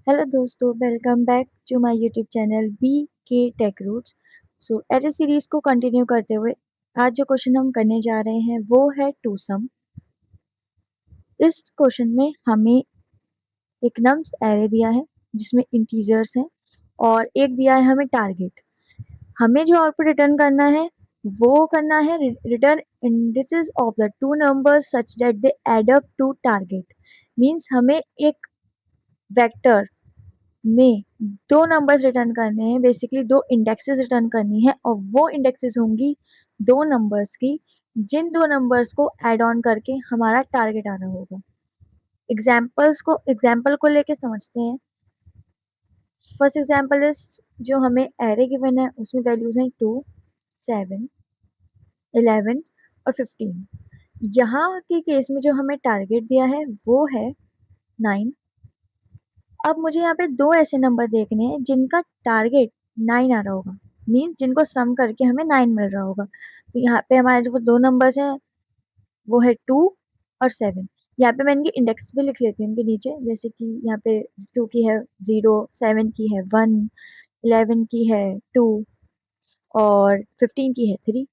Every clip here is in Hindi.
हेलो दोस्तों, welcome back to my YouTube channel B K tech roots. Array series को कंटिन्यू करते हुए आज जो क्वेश्चन हम करने जा रहे हैं वो है टू सम। इस क्वेश्चन में हमें एक नम्स एरे दिया है जिसमें इंटीजर्स हैं और एक दिया है हमें टारगेट। हमें जो आउटपुट रिटर्न करना है वो करना है return indices of the two numbers such that they add up to target. Means हमें एक वेक्टर में दो नंबर्स रिटर्न करने हैं, बेसिकली दो इंडेक्सेस रिटर्न करनी है और वो इंडेक्सेस होंगी दो नंबर्स की जिन दो नंबर्स को ऐड ऑन करके हमारा टारगेट आना होगा। एग्जाम्पल को लेके समझते हैं। फर्स्ट एग्जाम्पल इज जो हमें एरे गिवन है उसमें वैल्यूज हैं 2, 7, 11 और 15। यहाँ के केस में जो हमें टारगेट दिया है वो है 9। अब मुझे यहाँ पे दो ऐसे नंबर देखने हैं जिनका टारगेट 9 आ रहा होगा, मीन्स जिनको सम करके हमें 9 मिल रहा होगा। तो यहाँ पे हमारे जो दो नंबर्स हैं वो है 2 और 7। यहाँ पे मैं इनकी इंडेक्स भी लिख लेती हूँ इनके नीचे, जैसे कि यहाँ पे 2 की है 0, 7 की है 1, 11 की है 2 और 15 की है 3।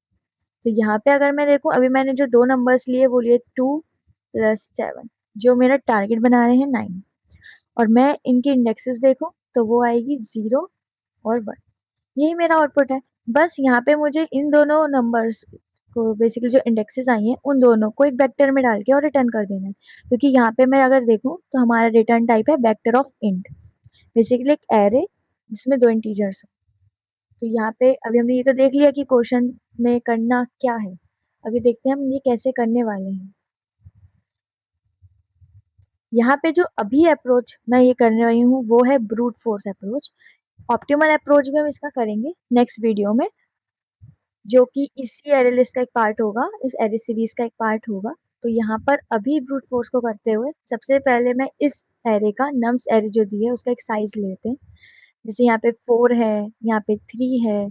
तो यहाँ पे अगर मैं देखूँ, अभी मैंने जो दो नंबर्स लिए वो लिए 2 प्लस 7, जो मेरा टारगेट बना रहे हैं 9। और मैं इनकी इंडेक्सेस देखूं तो वो आएगी 0 और 1। यही मेरा आउटपुट है। बस यहाँ पे मुझे इन दोनों नंबर्स को, बेसिकली जो इंडेक्सेस आई हैं उन दोनों को एक वेक्टर में डाल के और रिटर्न कर देना है, क्योंकि यहाँ पे मैं अगर देखूं तो हमारा रिटर्न टाइप है वेक्टर ऑफ इंट, बेसिकली एक एरे जिसमें दो इंटीजर्स हैं। तो यहाँ पे अभी हमने ये तो देख लिया कि क्वेश्चन में करना क्या है। अभी देखते हैं हम ये कैसे करने वाले हैं। यहाँ पे जो अभी अप्रोच मैं ये करने वाली हूँ वो है brute force approach. Optimal approach भी हम इसका करेंगे नेक्स्ट वीडियो में, जो कि इसी एरे लिस्ट का एक पार्ट होगा, इस एरे सीरीज का एक पार्ट होगा। तो यहाँ पर अभी ब्रूट फोर्स को करते हुए सबसे पहले मैं इस एरे का नम्स एरे जो दी है उसका एक साइज लेते हैं। जैसे यहाँ पे 4 है, यहाँ पे 3 है,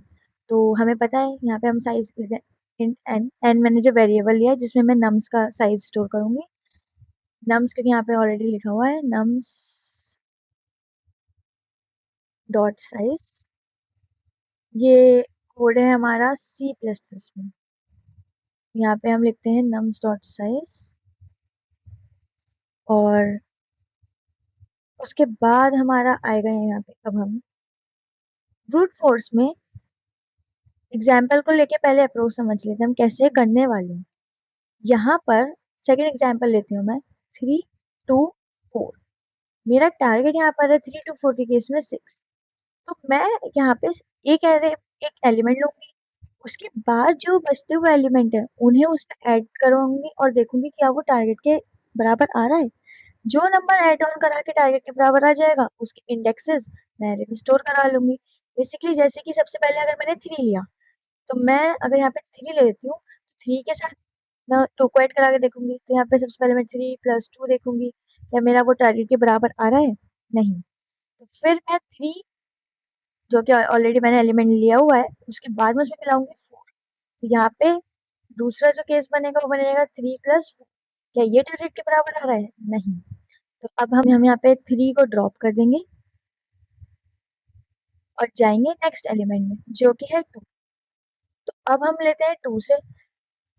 तो हमें पता है यहाँ पे हम साइज इंट एन एन मैंने जो वेरिएबल लिया है जिसमें मैं नम्स का साइज स्टोर करूंगी। नम्स क्योंकि यहाँ पे ऑलरेडी लिखा हुआ है नम्स डॉट साइज, ये कोड है हमारा सी प्लस प्लस में। यहाँ पे हम लिखते हैं nums डॉट साइज और उसके बाद हमारा आएगा यहाँ पे। अब हम ब्रूट फोर्स में एग्जाम्पल को लेके पहले अप्रोच समझ लेते हैं हम कैसे करने वाले हैं। यहाँ पर सेकंड एग्जाम्पल लेती हूँ मैं, 3, 2, 4। मेरा टारगेट यहाँ पर है 3 to 4 के केस में 6। तो मैं यहाँ पे एक एलिमेंट लूंगी, उसके बाद जो बचते हुए एलिमेंट है उन्हें उसमें ऐड करूंगी और देखूंगी क्या वो टारगेट के बराबर आ रहा है। जो नंबर ऐड ऑन करा के टारगेट के बराबर आ जाएगा उसके इंडेक्सेस मैं अरे में स्टोर करा लूंगी। बेसिकली जैसे कि सबसे पहले अगर मैंने 3 लिया, तो मैं अगर यहाँ पे 3 ले लेती हूँ तो 3 के साथ मैं 2 को ऐड करा के देखूंगी। तो यहाँ पे सबसे पहले मैं 3 प्लस 2 देखूंगी क्या मेरा वो टारगेट के बराबर आ रहा है, नहीं। तो फिर मैं 3 जो कि ऑलरेडी मैंने एलिमेंट लिया हुआ है उसके बाद में उसमें मिलाऊंगी 4। तो यहाँ पे दूसरा जो केस बनेगा वो बनेगा 3 प्लस 4। क्या ये टारगेट के बराबर आ रहा है, नहीं। तो अब हम यहाँ पे 3 को ड्रॉप कर देंगे और जाएंगे नेक्स्ट एलिमेंट में जो कि है 2। तो अब हम लेते हैं 2 से।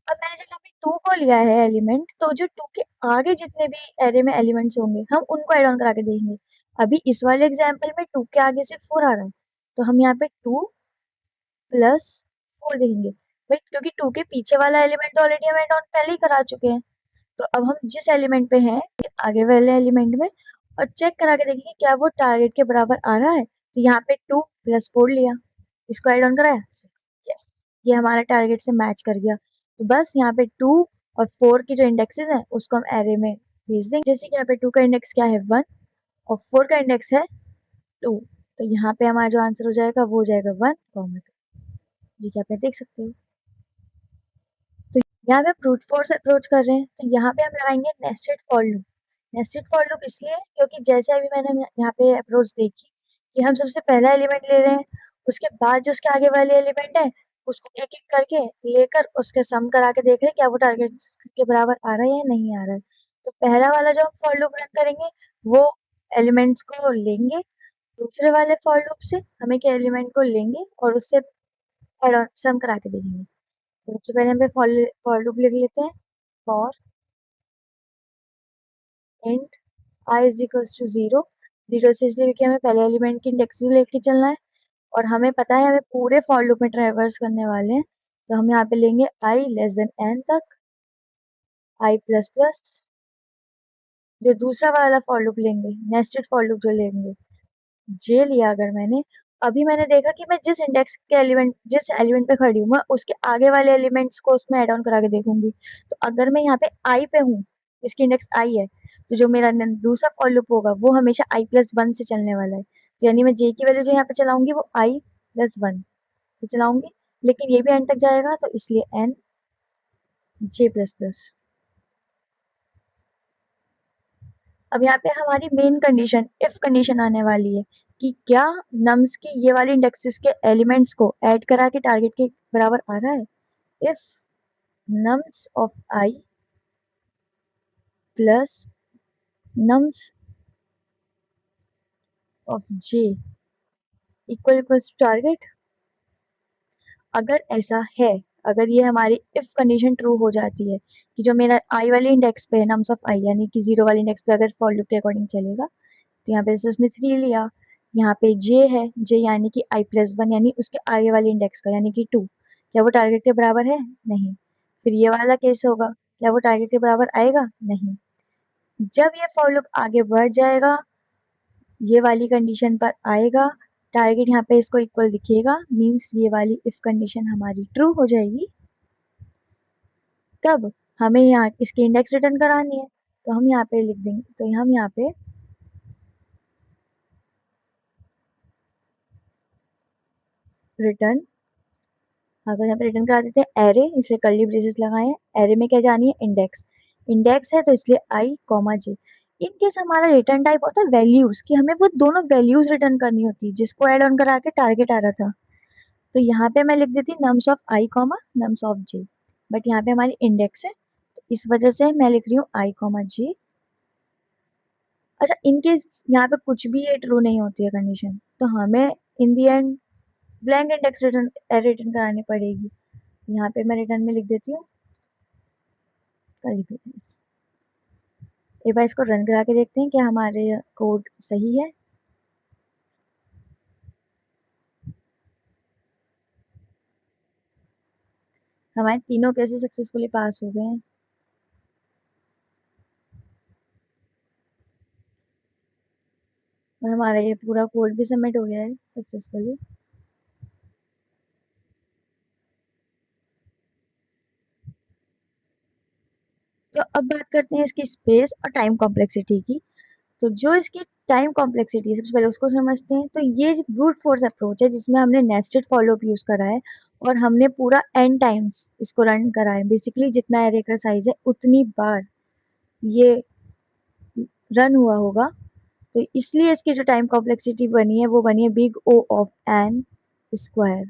अब मैंने जब यहाँ पे 2 को लिया है एलिमेंट, तो जो 2 के आगे जितने भी एरे में एलिमेंट्स होंगे हम उनको ऐड ऑन करा के देखेंगे। अभी इस वाले एग्जाम्पल में 2 के आगे से 4 आ रहा है, तो हम यहाँ पे 2 प्लस 4 देखेंगे भाई, क्योंकि 2 के पीछे वाला एलिमेंट तो ऑलरेडी हम ऐड ऑन पहले ही करा चुके हैं। तो अब हम जिस एलिमेंट पे हैं आगे वाले एलिमेंट में और चेक करा के देखेंगे क्या वो टारगेट के बराबर आ रहा है। तो यहाँ पे 2 प्लस 4 लिया, इसको ऐड ऑन कराया 6, यस, ये हमारा टारगेट से मैच कर गया। तो बस यहाँ पे 2 और 4 की जो इंडेक्सेस हैं उसको हम एरे में भेज देंगे। जैसे कि यहाँ पे 2 का इंडेक्स क्या है 1 और 4 का इंडेक्स है 2, तो यहाँ पे हमारा जो आंसर हो जाएगा वो हो जाएगा 1, 2। ये क्या आप देख सकते हो। तो यहाँ पे ब्रूट फोर्स अप्रोच कर रहे हैं, तो यहाँ पे हम लगाएंगे nested for loop. Nested for loop इसलिए क्योंकि जैसे अभी मैंने यहाँ पे अप्रोच देखी कि हम सबसे पहला एलिमेंट ले रहे हैं, उसके बाद जो उसके आगे वाले एलिमेंट है उसको एक एक करके लेकर उसके सम करा के देख रहे हैं क्या वो टारगेट के बराबर आ रहा है या नहीं आ रहा है। तो पहला वाला जो हम फॉर लूप रन करेंगे वो एलिमेंट्स को लेंगे दूसरे वाले फॉर लूप से, हमें के एलिमेंट को लेंगे और उससे एड ऑन सम करा के देखेंगे। तो सबसे पहले हम फॉर लूप लिख लेते हैं। For int I is equals to 0, 0 से इसलिए क्योंकि हमें पहले एलिमेंट की इंडेक्स लेके चलना है और हमें पता है हमें पूरे फॉर लूप में ट्रैवर्स करने वाले हैं। तो हम यहाँ पे लेंगे आई लेस देन एन तक, आई प्लस प्लस, जो दूसरा वाला फॉर लूप लेंगे, नेस्टेड फॉर लूप जो लेंगे, जे लिया अगर मैंने, अभी मैंने देखा कि मैं जिस एलिमेंट पे खड़ी हूँ मैं उसके आगे वाले एलिमेंट्स को उसमें ऐड ऑन करा के देखूंगी। तो अगर मैं यहाँ पे आई पे हूँ, इसकी इंडेक्स आई है, तो जो मेरा दूसरा फॉर लूप होगा वो हमेशा आई प्लस वन से चलने वाला है। तो यानी मैं जे की वैल्यू जो यहाँ पे चलाऊंगी वो आई प्लस वन से चलाऊंगी, लेकिन ये भी एंड तक जाएगा तो इसलिए एन जे प्लस प्लस। अब यहाँ पे हमारी मेन कंडीशन इफ कंडीशन आने वाली है कि क्या नम्स की ये वाली इंडेक्सेस के एलिमेंट्स को ऐड करा के टारगेट के बराबर आ रहा है। If nums of I plus nums of j equals target, अगर ऐसा है, अगर ये हमारी इफ कंडीशन ट्रू हो जाती है कि जो मेरा आई वाली इंडेक्स पे है नम्स ऑफ आई यानी कि 0 वाली इंडेक्स पे अगर फॉर लूप के अकॉर्डिंग चलेगा, तो यहाँ पे जैसे उसने 3 लिया, यहाँ पे जे है, जे यानी कि आई प्लस वन यानी उसके आगे वाली इंडेक्स का यानी कि 2, क्या वो टारगेट के बराबर है? नहीं। फिर ये वाला केस होगा, क्या वो टारगेट के बराबर आएगा? नहीं। जब ये फॉर लूप आगे बढ़ जाएगा, ये वाली कंडीशन पर आएगा, टारगेट यहाँ पे इसको इक्वल दिखेगा, मीन्स ये वाली इफ कंडीशन हमारी ट्रू हो जाएगी। तब हमें यहाँ इसकी इंडेक्स रिटर्न करानी है, तो हम यहाँ पे लिख देंगे, तो हम यहाँ पे रिटर्न, हाँ तो यहाँ पे रिटर्न करा देते हैं एरे, इसलिए कर्ली ब्रेसेस लगाए हैं। एरे में क्या जानी है? इंडेक्स। इंडेक्स है तो इसलिए आई कॉमा जे। इन केस हमारा रिटर्न टाइप होता है वैल्यूज, कि हमें वो दोनों वैल्यूज रिटर्न करनी होती है जिसको ऐड ऑन करा के टारगेट आ रहा था। तो यहाँ पे मैं लिख देती nums of I comma nums of J, but यहाँ पे हमारी इंडेक्स है तो इस वजह से मैं लिख रही हूँ आई कॉमा जे। अच्छा, इनकेस यहाँ पे कुछ भी ये ट्रू नहीं होती है कंडीशन, तो हमें in the end blank index return return करानी पड़ेगी। यहाँ पे मैं रिटर्न में लिख देती हूँ कर्ली ब्रेसेस। एक बार इसको रन करा के देखते हैं क्या हमारे कोड सही है। हमारे तीनों केसेस सक्सेसफुली पास हो गए हैं और हमारा ये पूरा कोड भी सबमिट हो गया है सक्सेसफुली। तो अब बात करते हैं इसकी स्पेस और टाइम कॉम्प्लेक्सिटी की। तो जो इसकी टाइम कॉम्प्लेक्सिटी है सबसे पहले उसको समझते हैं। तो ये ब्रूट फोर्स अप्रोच है जिसमें हमने नेस्टेड फॉलो अप यूज करा है और हमने पूरा n टाइम्स इसको रन करा है। बेसिकली जितना एरे का साइज है उतनी बार ये रन हुआ होगा, तो इसलिए इसकी जो टाइम कॉम्प्लेक्सिटी बनी है वो बनी है big O of n square.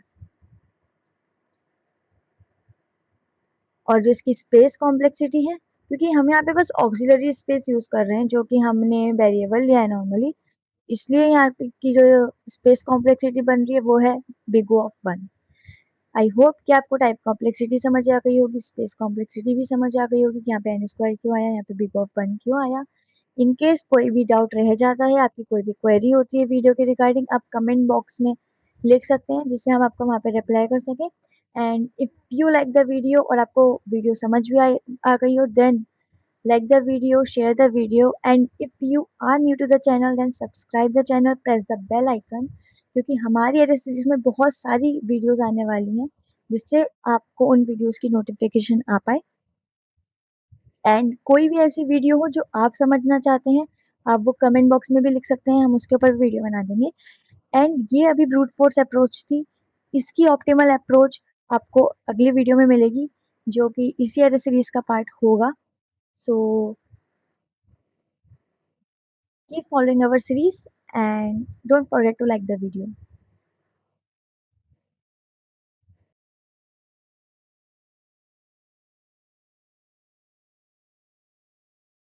और जो इसकी स्पेस कॉम्प्लेक्सिटी है, क्योंकि हम यहाँ पे बस ऑक्सिलरी स्पेस यूज कर रहे हैं जो कि हमने वेरिएबल लिया है नॉर्मली, इसलिए यहाँ पे की जो स्पेस कॉम्प्लेक्सिटी बन रही है वो है big O of one. I hope कि आपको टाइप कॉम्प्लेक्सिटी समझ आ गई होगी, स्पेस कॉम्प्लेक्सिटी भी समझ आ गई होगी कि यहाँ पे एन स्क्वायर क्यों आया, यहाँ पे बिग O ऑफ वन क्यों आया। इन केस कोई भी डाउट रह जाता है, आपकी कोई भी क्वेरी होती है वीडियो के रिगार्डिंग, आप कमेंट बॉक्स में लिख सकते हैं जिससे हम आपको वहाँ पे रिप्लाई कर सकें। And if you like the video और आपको वीडियो समझ भी आ गई हो, then like the video, share the video, and if you are new to the channel then subscribe the channel, press the bell icon, क्योंकि हमारी एरे सीरीज में बहुत सारी वीडियोस आने वाली हैं जिससे आपको उन वीडियोस की नोटिफिकेशन आ पाए। एंड कोई भी ऐसी वीडियो हो जो आप समझना चाहते हैं, आप वो कमेंट बॉक्स में भी लिख सकते हैं, हम उसके ऊपर वीडियो बना देंगे। एंड ये अभी ब्रूट फोर्स अप्रोच थी, इसकी ऑप्टिमल अप्रोच आपको अगली वीडियो में मिलेगी जो कि इसी एरे सीरीज का पार्ट होगा। सो keep following our series and don't forget to like the video.